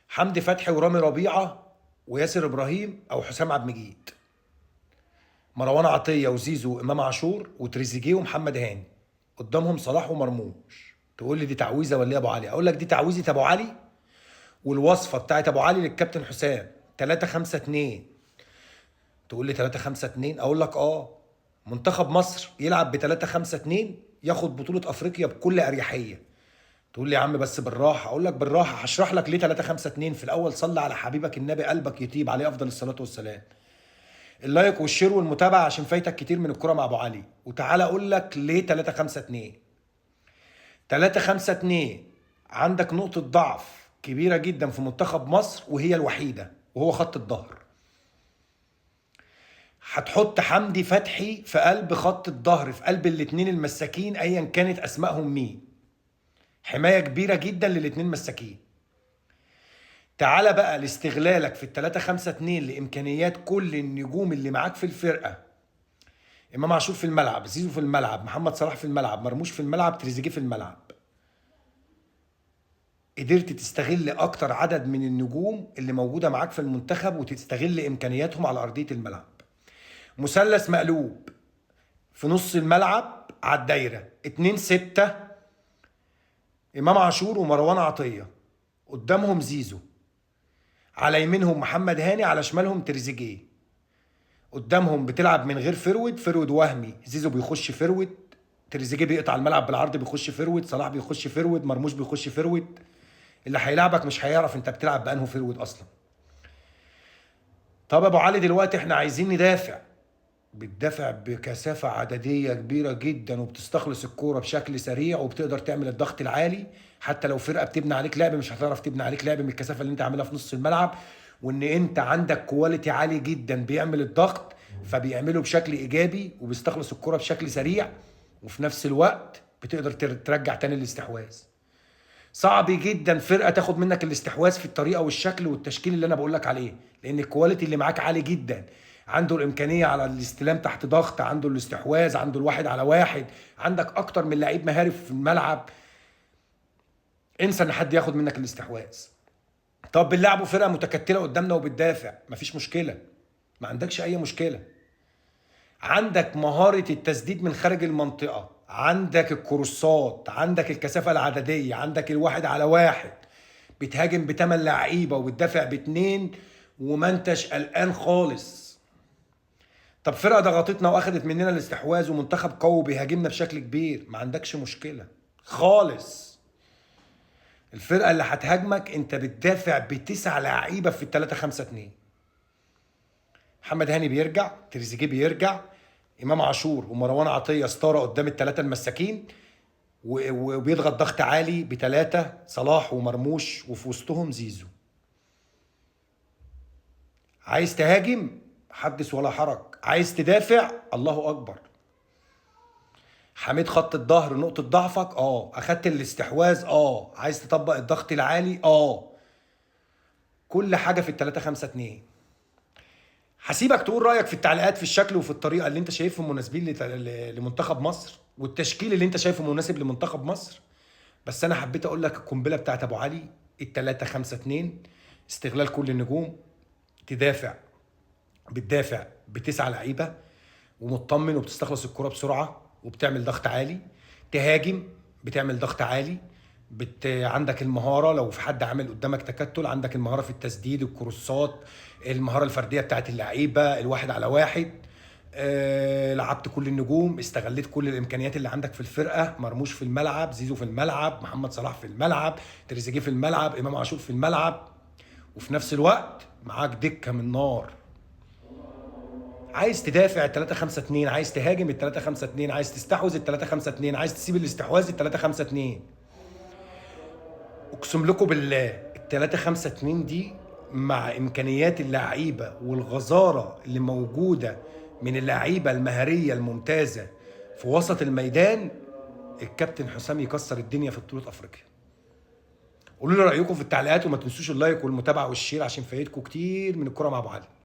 حمدي فتحي ورامي ربيعه وياسر ابراهيم او حسام عبد المجيد، مروان عطيه وزيزو وامام عاشور وتريزيجيه ومحمد هاني، قدامهم صلاح ومرموش. تقول لي دي تعويذه ولا ايه يا ابو علي؟ اقول لك دي تعويذه ابو علي، والوصفه بتاعت ابو علي للكابتن حسام 3-5-2. تقول لي 3-5-2، اقول لك منتخب مصر يلعب ب 3-5-2 ياخد بطوله افريقيا بكل اريحيه. تقول لي يا عم بس بالراحه، اقول لك بالراحه، هشرح لك ليه 3-5-2. في الاول صلي على حبيبك النبي قلبك يطيب عليه افضل الصلاه والسلام. اللايك والشير والمتابعه عشان فايتك كتير من الكوره مع ابو علي. وتعالى اقول لك ليه 3-5-2. 3-5-2 عندك نقطه ضعف كبيره جدا في منتخب مصر وهي الوحيده، وهو خط الظهر. هتحط حمدي فتحي في قلب خط الظهر، في قلب الاتنين المساكين ايا كانت اسمائهم مين. حمايه كبيره جدا للاتنين مساكين. تعالى بقى لاستغلالك في ال3-5-2 لامكانيات كل النجوم اللي معاك في الفرقه. امام عاشور في الملعب، زيزو في الملعب، محمد صلاح في الملعب، مرموش في الملعب، تريزيجيه في الملعب. قدرت تستغل اكتر عدد من النجوم اللي موجوده معاك في المنتخب وتستغل امكانياتهم على ارضيه الملعب. مثلث مقلوب في نص الملعب على الدايره 2-6، امام عاشور ومروان عطيه، قدامهم زيزو، على يمينهم محمد هاني، على شمالهم تريزيجيه. قدامهم بتلعب من غير فرود وهمي، زيزو بيخش فرود، تريزيجيه بيقطع الملعب بالعرض بيخش فرود، صلاح بيخش فرود، مرموش بيخش فرود. اللي هيلعبك مش هيعرف انت بتلعب بانه فرود اصلا. طب ابو علي دلوقتي احنا عايزين ندافع. بتدافع بكثافه عدديه كبيره جدا وبتستخلص الكوره بشكل سريع وبتقدر تعمل الضغط العالي. حتى لو فرقه بتبني عليك لعب مش هتعرف تبني عليك لعب من الكثافه اللي انت عاملها في نص الملعب. وان انت عندك كواليتي عالي جدا بيعمل الضغط، فبيعمله بشكل ايجابي وبيستخلص الكوره بشكل سريع، وفي نفس الوقت بتقدر ترجع تاني الاستحواذ. صعب جدا فرقه تاخد منك الاستحواذ في الطريقه والشكل والتشكيل اللي انا بقول لك عليه، لان الكواليتي اللي معاك عالي جدا. عنده الامكانيه على الاستلام تحت ضغط، عنده الاستحواذ، عنده الواحد على واحد، عندك اكتر من لعيب مهاري في الملعب. انسى ان حد ياخد منك الاستحواذ. طب بنلعبوا فرقه متكتله قدامنا وبتدافع، مفيش مشكله، ما عندكش اي مشكله. عندك مهاره التسديد من خارج المنطقه، عندك الكروسات، عندك الكثافه العدديه، عندك الواحد على واحد، بتهاجم ب8 لعيبه وبتدافع ب2 وما انتش قلقان خالص. طب فرقه ضغطتنا واخدت مننا الاستحواذ ومنتخب قوي بيهاجمنا بشكل كبير، ما عندكش مشكله خالص. الفرقه اللي هتهاجمك انت بتدافع ب9 لعيبه في ال3-5-2. محمد هاني بيرجع، تريزيجيه بيرجع، امام عاشور ومروان عطيه ستاره قدام الثلاثه المساكين، وبيضغط ضغط عالي ب3 صلاح ومرموش، وفي وسطهم زيزو. عايز تهاجم حدث ولا حرج، عايز تدافع الله اكبر. حميد خط الظهر نقطه ضعفك، اخدت الاستحواذ، عايز تطبق الضغط العالي، كل حاجه في ال3-5-2. هسيبك تقول رايك في التعليقات في الشكل وفي الطريقه اللي انت شايفهم مناسبين لمنتخب مصر، والتشكيل اللي انت شايفه مناسب لمنتخب مصر. بس انا حبيت اقول لك القنبله بتاعت ابو علي ال3-5-2، استغلال كل النجوم، تدافع، بتدافع ب9 لعيبه ومطمن وبتستخلص الكره بسرعه وبتعمل ضغط عالي. تهاجم بتعمل ضغط عالي، عندك المهاره، لو في حد عامل قدامك تكتل عندك المهاره في التسديد، الكروسات، المهاره الفرديه بتاعت اللعيبه، الواحد على واحد. لعبت كل النجوم، استغليت كل الامكانيات اللي عندك في الفرقه. مرموش في الملعب، زيزو في الملعب، محمد صلاح في الملعب، تريزيجيه في الملعب، امام عاشور في الملعب، وفي نفس الوقت معاك دكه من نار. عايز تدافع ال3-5-2، عايز تهاجم ال3-5-2، عايز تستحوذ ال3-5-2، عايز تسيب الاستحواذ ال3-5-2. اقسم لكم بالله ال3-5-2 دي مع امكانيات اللعيبه والغزاره اللي موجوده من اللعيبه المهاريه الممتازه في وسط الميدان، الكابتن حسام يكسر الدنيا في بطوله افريقيا. قولوا لي رايكم في التعليقات، وما تنسوش اللايك والمتابعه والشير عشان فايتكم كتير من الكره مع ابو علي.